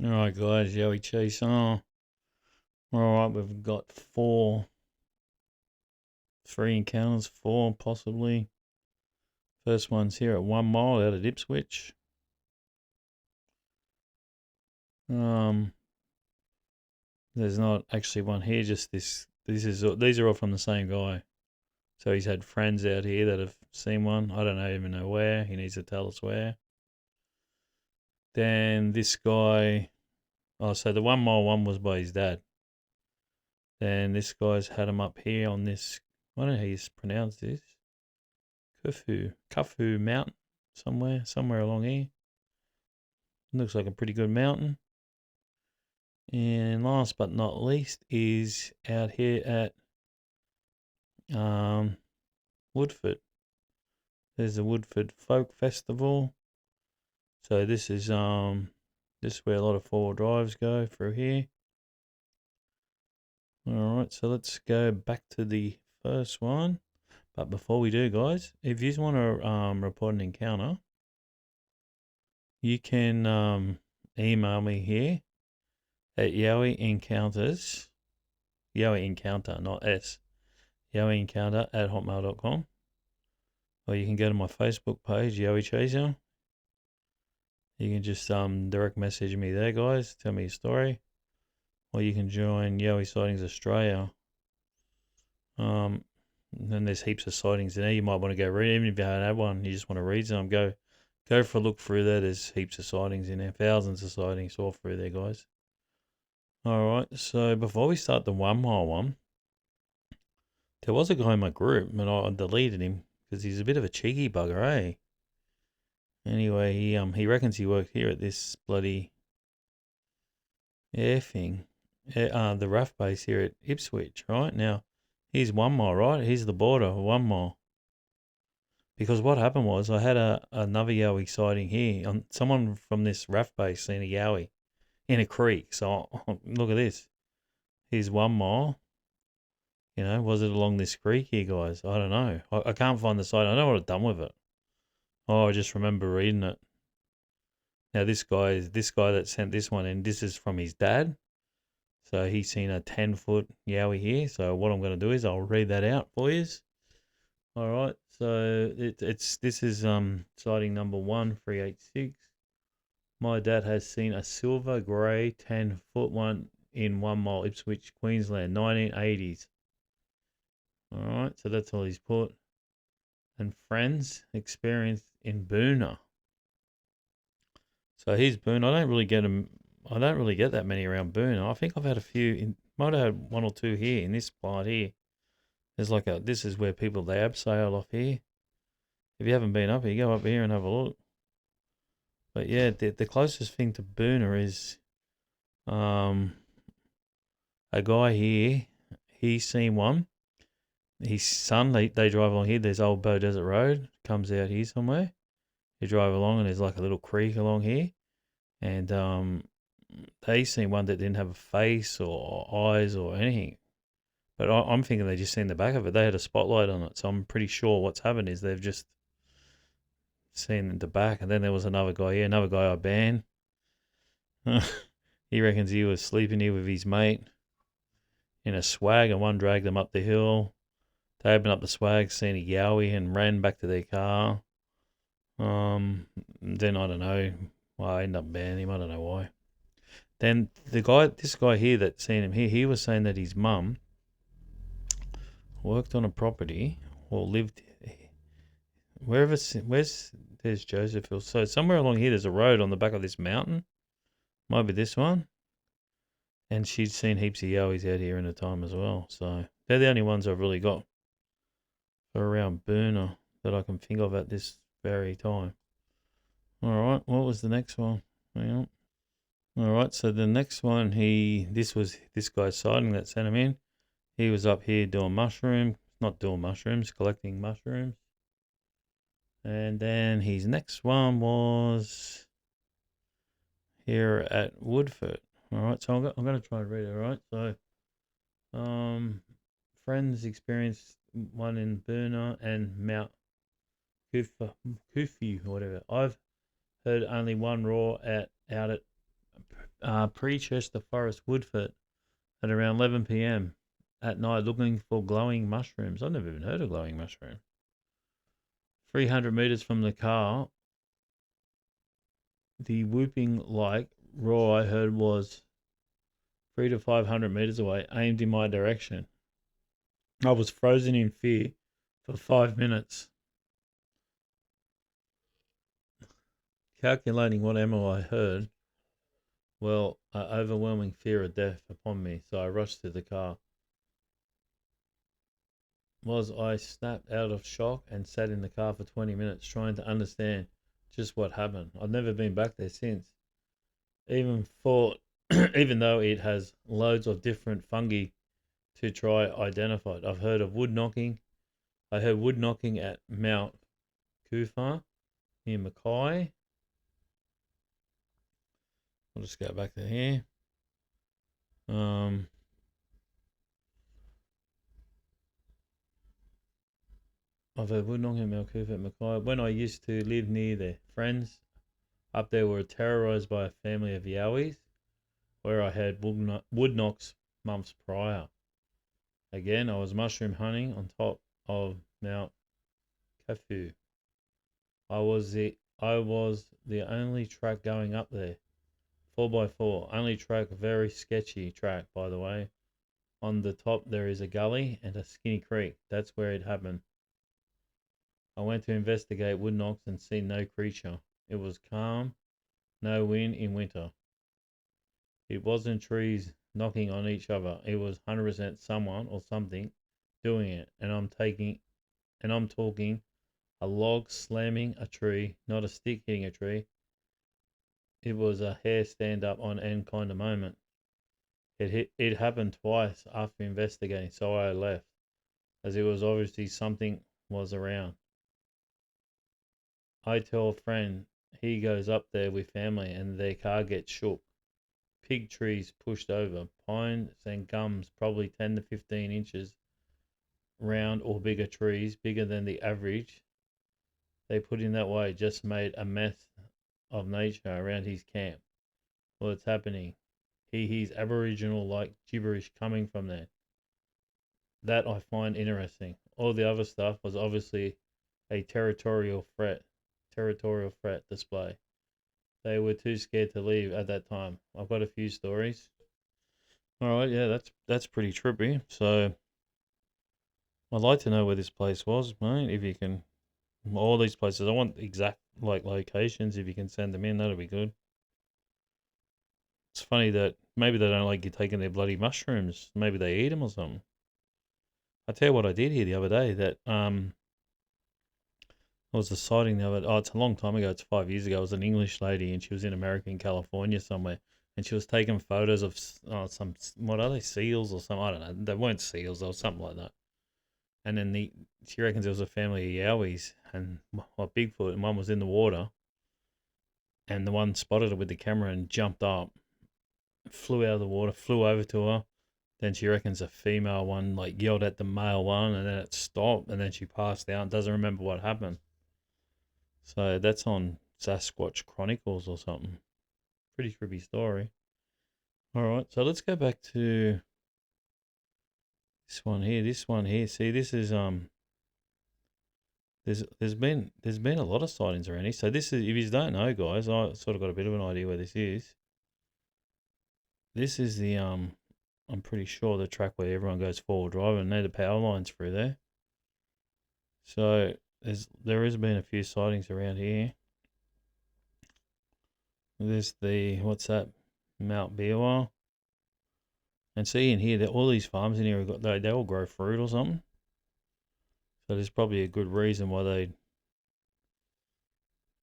Alright guys, Yowie Chaser. Alright, we've got three encounters, four possibly. First one's here at 1 mile out at Ipswich. There's not actually one here, just these are all from the same guy. So he's had friends out here that have seen one. I don't even know where. He needs to tell us where. Then this guy, so the 1 mile one was by his dad. Then this guy's had him up here on this, I don't know how you pronounce this. Khufu Mountain, somewhere along here. Looks like a pretty good mountain. And last but not least is out here at Woodford. There's the Woodford Folk Festival. So this is where a lot of 4-wheel drives go through here. Alright, so let's go back to the first one. But before we do, guys, if you want to report an encounter, you can email me here at Yowie Encounters, Yowie Encounter, not S, Yowie Encounter at hotmail.com. Or you can go to my Facebook page, Yowie Chaser. You can just direct message me there, guys. Tell me your story. Or you can join Yowie Sightings Australia. Then there's heaps of sightings in there. You might want to go read. Even if you haven't had one, you just want to read some, go for a look through there. There's heaps of sightings in there. Thousands of sightings all through there, guys. Alright, so before we start the 1 mile one, there was a guy in my group, and I deleted him because he's a bit of a cheeky bugger, eh? Anyway, he reckons he worked here at this bloody air thing, the RAF base here at Ipswich, right? Now, he's 1 mile, right? He's the border of 1 mile. Because what happened was I had another Yowie sighting here. Someone from this RAF base seen a Yowie in a creek. So look at this. Here's 1 mile. You know, was it along this creek here, guys? I don't know. I can't find the site. I don't know what I've done with it. Oh, I just remember reading it. Now this guy that sent this one in. This is from his dad. So he's seen a 10-foot Yowie here. So what I'm going to do is I'll read that out for you. All right. So this is sighting number 1386. My dad has seen a silver grey 10-foot one in 1 mile Ipswich, Queensland, 1980s. All right, so that's all he's put. And friends experienced in Boona. So here's Boona. I don't really get that many around Boona. I think I've had a few. Might have had 1 or 2 here in this part here. There's this is where people they abseil off here. If you haven't been up here, go up here and have a look. But yeah, the closest thing to Boona is a guy here. He's seen one. His son, they drive along here. There's Old Bow Desert Road. Comes out here somewhere. You drive along and there's like a little creek along here. And they seen one that didn't have a face or eyes or anything. But I'm thinking they just seen the back of it. They had a spotlight on it. So I'm pretty sure what's happened is they've just seen the back. And then there was another guy here, another guy I banned. He reckons he was sleeping here with his mate in a swag, and one dragged them up the hill. They opened up the swag, seen a Yowie, and ran back to their car. Then I don't know. Well, I ended up banning him. I don't know why. Then this guy here that seen him here, he was saying that his mum worked on a property or lived there's Josephville. So somewhere along here, there's a road on the back of this mountain. Might be this one. And she'd seen heaps of Yowies out here in the time as well. So they're the only ones I've really got for around Boona that I can think of at this very time. Alright, what was the next one? Hang on. Alright, so the next one, this was this guy's sighting that sent him in. He was up here collecting mushrooms. And then his next one was here at Woodford. Alright, so I'm going to try and read it, alright? So, friends experienced one in Boona and Mount Kua, or whatever. I've heard only one roar out at Pre-Chester Forest, Woodford, at around 11 p.m. at night looking for glowing mushrooms. I've never even heard of glowing mushroom. 300 meters from the car, the whooping like roar I heard was 300 to 500 meters away, aimed in my direction. I was frozen in fear for 5 minutes, calculating what ammo I heard. Well, an overwhelming fear of death upon me, so I rushed to the car. I snapped out of shock and sat in the car for 20 minutes trying to understand just what happened. I've never been back there since. Even though it has loads of different fungi to try identify it. I've heard of wood knocking. I heard wood knocking at Mount Kua near Mackay. I'll just go back to here. I've heard wood knocking at Mount Kua at Mackay. When I used to live near there, friends up there were terrorized by a family of Yowies, where I had wood knocks months prior. Again, I was mushroom hunting on top of Mount Kua. I was the only track going up there. 4x4, only track, very sketchy track, by the way. On the top there is a gully and a skinny creek. That's where it happened. I went to investigate wood knocks and see no creature. It was calm, no wind in winter. It wasn't trees knocking on each other. It was 100% someone or something doing it. And I'm talking a log slamming a tree, not a stick hitting a tree. It was a hair stand up on end kind of moment. It happened twice after investigating, so I left, as it was obviously something was around. I tell a friend he goes up there with family and their car gets shook. Pig trees pushed over, pines and gums probably 10 to 15 inches round or bigger trees, bigger than the average they put in that way, just made a mess of nature around his camp. Well, it's happening. He hears Aboriginal like gibberish coming from there. That I find interesting. All the other stuff was obviously a territorial threat display. They were too scared to leave at that time. I've got a few stories. All right, yeah, that's pretty trippy. So I'd like to know where this place was, mate. If you can, all these places. I want exact like locations. If you can send them in, that'd be good. It's funny that maybe they don't like you taking their bloody mushrooms. Maybe they eat them or something. I tell you what, I did hear the other day that there was a sighting the other. Oh, it's a long time ago. It's 5 years ago. It was an English lady, and she was in America, in California somewhere, and she was taking photos of some, what are they, seals or something? I don't know. They weren't seals. Or something like that. And then she reckons there was a family of Yowies and Bigfoot, and one was in the water, and the one spotted her with the camera and jumped up, flew out of the water, flew over to her. Then she reckons a female one like yelled at the male one, and then it stopped, and then she passed out and doesn't remember what happened. So that's on Sasquatch Chronicles or something. Pretty creepy story. All right, so let's go back to this one here. This one here. See, this is there's been a lot of sightings around here. So this is, if you don't know, guys, I sort of got a bit of an idea where this is. This is the I'm pretty sure the track where everyone goes forward drive, and the power lines through there. So there has been a few sightings around here. There's what's that, Mount Kua. And see in here that all these farms in here they all grow fruit or something. So there's probably a good reason why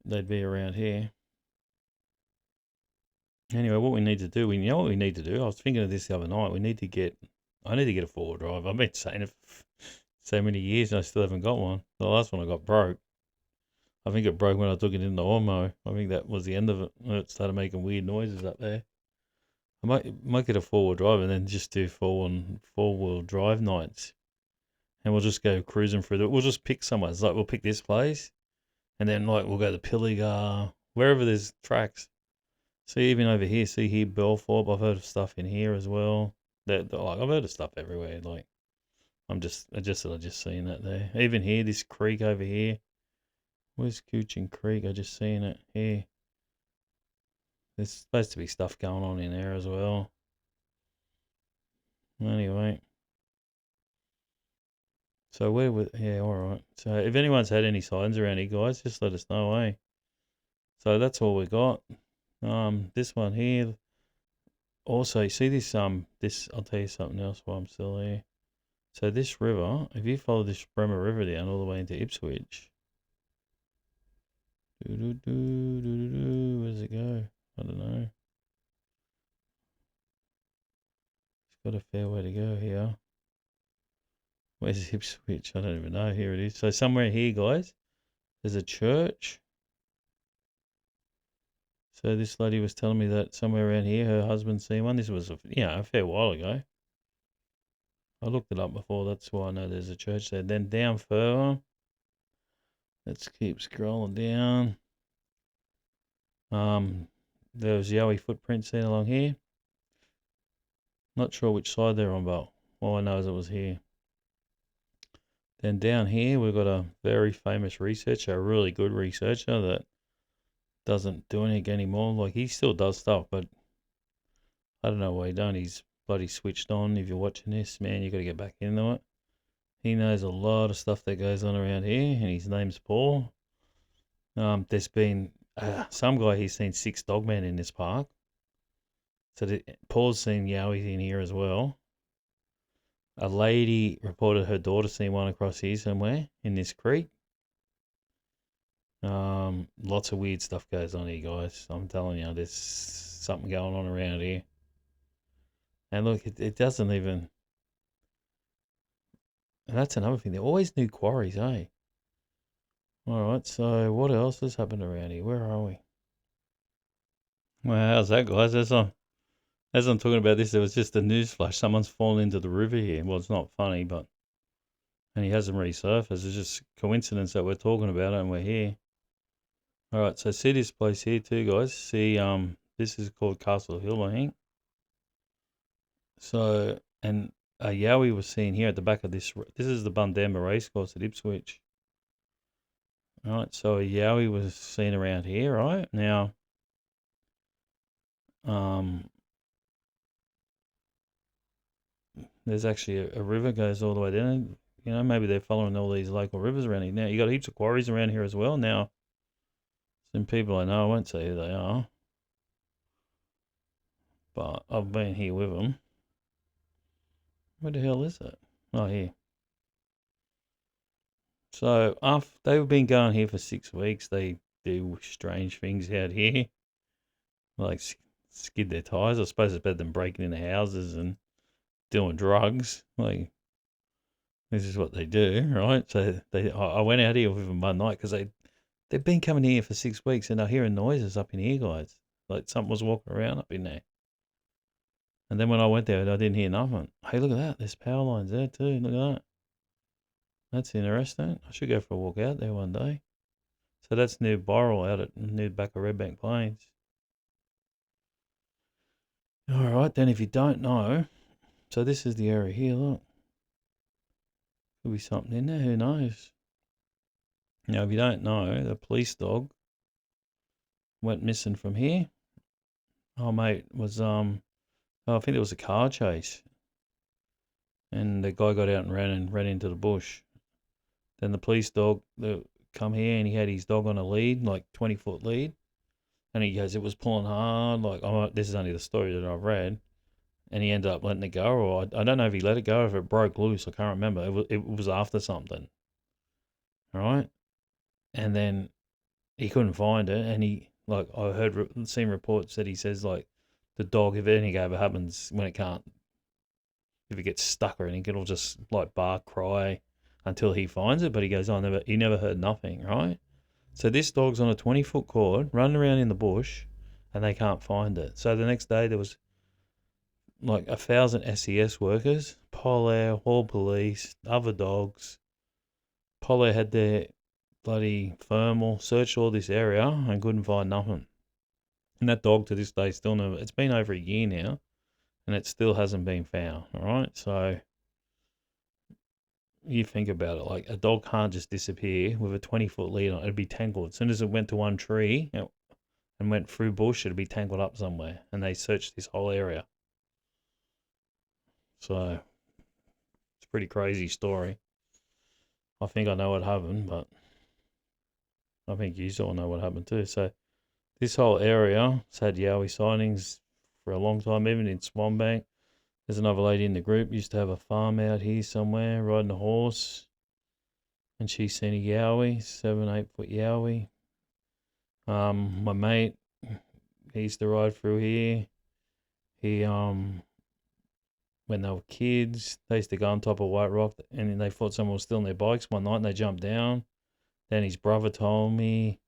they'd be around here. Anyway, what we need to do, I was thinking of this the other night. I need to get a four-wheel drive. I've been saying it for so many years and I still haven't got one. The last one I got broke. I think it broke when I took it in the Ormo. I think that was the end of it. It started making weird noises up there. I might get a four-wheel drive and then just do four-wheel drive nights. And we'll just go cruising through we'll just pick somewhere. It's like we'll pick this place and then like we'll go to Pilliga, wherever there's tracks. See, even over here, see here, Belthorpe, I've heard of stuff in here as well. Like, I've heard of stuff everywhere. Like, I just seen that there. Even here, this creek over here. Where's Cooching Creek? I just seen it here. There's supposed to be stuff going on in there as well. Anyway. So yeah, alright. So if anyone's had any signs around here, guys, just let us know, eh? So that's all we got. This one here. Also, you see this, I'll tell you something else while I'm still here. So this river, if you follow this Bremer River down all the way into Ipswich. Where does it go? I don't know. It's got a fair way to go here. Where's Ipswich? I don't even know. Here it is. So somewhere here, guys, there's a church. So this lady was telling me that somewhere around here, her husband seen one. This was a fair while ago. I looked it up before. That's why I know there's a church there. Then down further, let's keep scrolling down. There was Yowie footprints seen along here. Not sure which side they're on, but all I know is it was here. Then down here, we've got a very famous researcher, a really good researcher that doesn't do anything anymore. Like, he still does stuff, but I don't know why he don't. He's bloody switched on. If you're watching this, man, you got to get back into it. He knows a lot of stuff that goes on around here, and his name's Paul. There's been some guy, he's seen 6 dogmen in this park. So Paul's seen Yowie in here as well. A lady reported her daughter seen one across here somewhere in this creek. Lots of weird stuff goes on here, guys. I'm telling you, there's something going on around here. And look, it doesn't even... And that's another thing. There are always new quarries, eh? Alright, so what else has happened around here? Where are we? Well, how's that, guys? As I'm talking about this, there was just a news flash. Someone's fallen into the river here. Well, it's not funny, but... And he hasn't resurfaced. It's just coincidence that we're talking about it and we're here. Alright, so see this place here too, guys. See, this is called Castle Hill, I think. So, and a Yowie was seen here at the back of this. This is the Bundamba Racecourse at Ipswich. Alright, so a Yowie was seen around here, right? Now, there's actually a river goes all the way down. You know, maybe they're following all these local rivers around here. Now, you got heaps of quarries around here as well. Now, some people I know, I won't say who they are, but I've been here with them. Where the hell is it? Oh, here. So after they've been going here for 6 weeks, they do strange things out here, like skid their tires. I suppose it's better than breaking into houses and doing drugs. Like, this is what they do, right? So I went out here with them one night because they've been coming here for 6 weeks and they're hearing noises up in here, guys. Like something was walking around up in there. And then when I went there, I didn't hear nothing. Hey, look at that. There's power lines there too. Look at that. That's interesting. I should go for a walk out there one day. So that's near Booral, out at near back of Redbank Plains. Alright, then if you don't know, so this is the area here, look. Could be something in there, who knows? Now, if you don't know, the police dog went missing from here. Oh, mate, was, I think there was a car chase. And the guy got out and ran into the bush. Then the police dog come here and he had his dog on a lead, like 20-foot lead. And he goes, it was pulling hard. Like, this is only the story that I've read. And he ended up letting it go, or I don't know if he let it go, or if it broke loose. I can't remember. It was after something. All right. And then he couldn't find it. And I seen reports that he says, like, the dog, if anything ever happens when it can't, if it gets stuck or anything, it'll just, like, bark, cry until he finds it. But he goes, he never heard nothing, right? So this dog's on a 20-foot cord, running around in the bush, and they can't find it. So the next day there was like 1,000 SES workers, Polair, Hall Police, other dogs. Polair had their bloody thermal, searched all this area and couldn't find nothing. And that dog to this day still never, it's been over a year now, and it still hasn't been found, all right? So you think about it, like a dog can't just disappear with a 20-foot lead on it. It'd be tangled. As soon as it went to one tree and went through bush, it'd be tangled up somewhere. And they searched this whole area. So it's a pretty crazy story. I think I know what happened, but I think you all know what happened too. So this whole area has had Yowie sightings for a long time, even in Swanbank. There's another lady in the group used to have a farm out here somewhere, riding a horse, and she's seen a Yowie, 7-8 foot Yowie. My mate, he used to ride through here. He when they were kids, they used to go on top of White Rock, and then they thought someone was stealing their bikes one night, and they jumped down. Then his brother told me,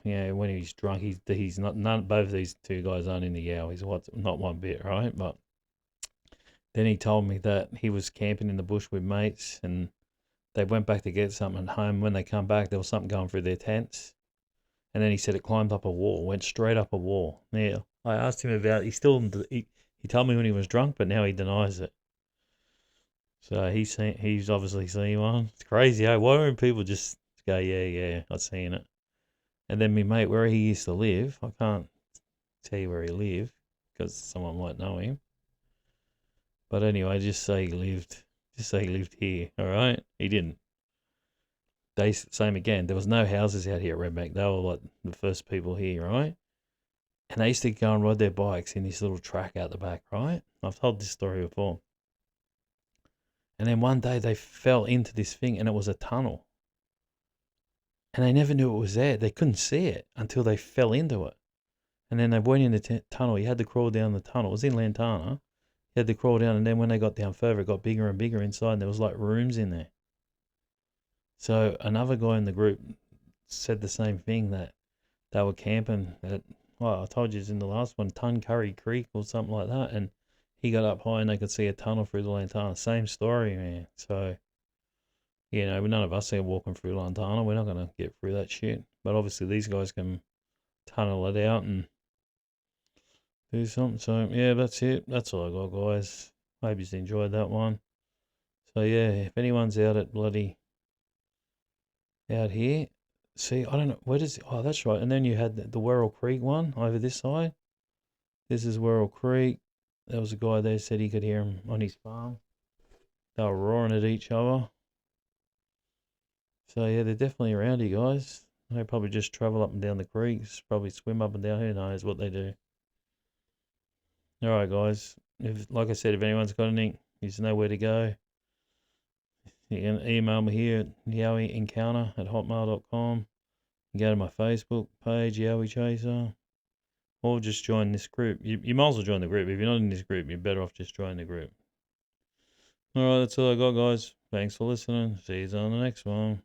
yeah, when he was drunk, he's not, none, both of these two guys aren't in the Yowies, not one bit, right? But then he told me that he was camping in the bush with mates, and they went back to get something at home. When they come back, there was something going through their tents. And then he said it climbed up a wall, went straight up a wall. Yeah, I asked him about. He told me when he was drunk, but now he denies it. So he's obviously seen one. It's crazy, eh? Why don't people just go, yeah, I've seen it. And then my mate, where he used to live, I can't tell you where he lived because someone might know him. But anyway, just say he lived here. All right, he didn't. Same again. There was no houses out here at Redbank. They were like the first people here, right? And they used to go and ride their bikes in this little track out the back, right? I've told this story before. And then one day they fell into this thing, and it was a tunnel. And they never knew it was there. They couldn't see it until they fell into it. And then they went in the tunnel. You had to crawl down the tunnel. It was in Lantana. You had to crawl down, and then when they got down further, it got bigger and bigger inside, and there was like rooms in there. So another guy in the group said the same thing, that they were camping at, well, I told you it's in the last one, Tuncurry Creek or something like that, and he got up high and they could see a tunnel through the Lantana. Same story, man. So, none of us are walking through Lantana. We're not going to get through that shit. But obviously these guys can tunnel it out and do something. So, yeah, that's it. That's all I got, guys. Hope you enjoyed that one. So, yeah, if anyone's out here, see, I don't know, where does, oh, that's right. And then you had the Werrell Creek one over this side. This is Werrell Creek. There was a guy there said he could hear him on his farm. They were roaring at each other. So yeah, they're definitely around here, guys. They probably just travel up and down the creeks, probably swim up and down. Who knows what they do? All right, guys. Like I said, if anyone's got anything, you just know where to go. You can email me here at yowieencounter@hotmail.com. You go to my Facebook page, Yowie Chaser, or just join this group. You might as well join the group. If you're not in this group, you're better off just joining the group. All right, that's all I got, guys. Thanks for listening. See you on the next one.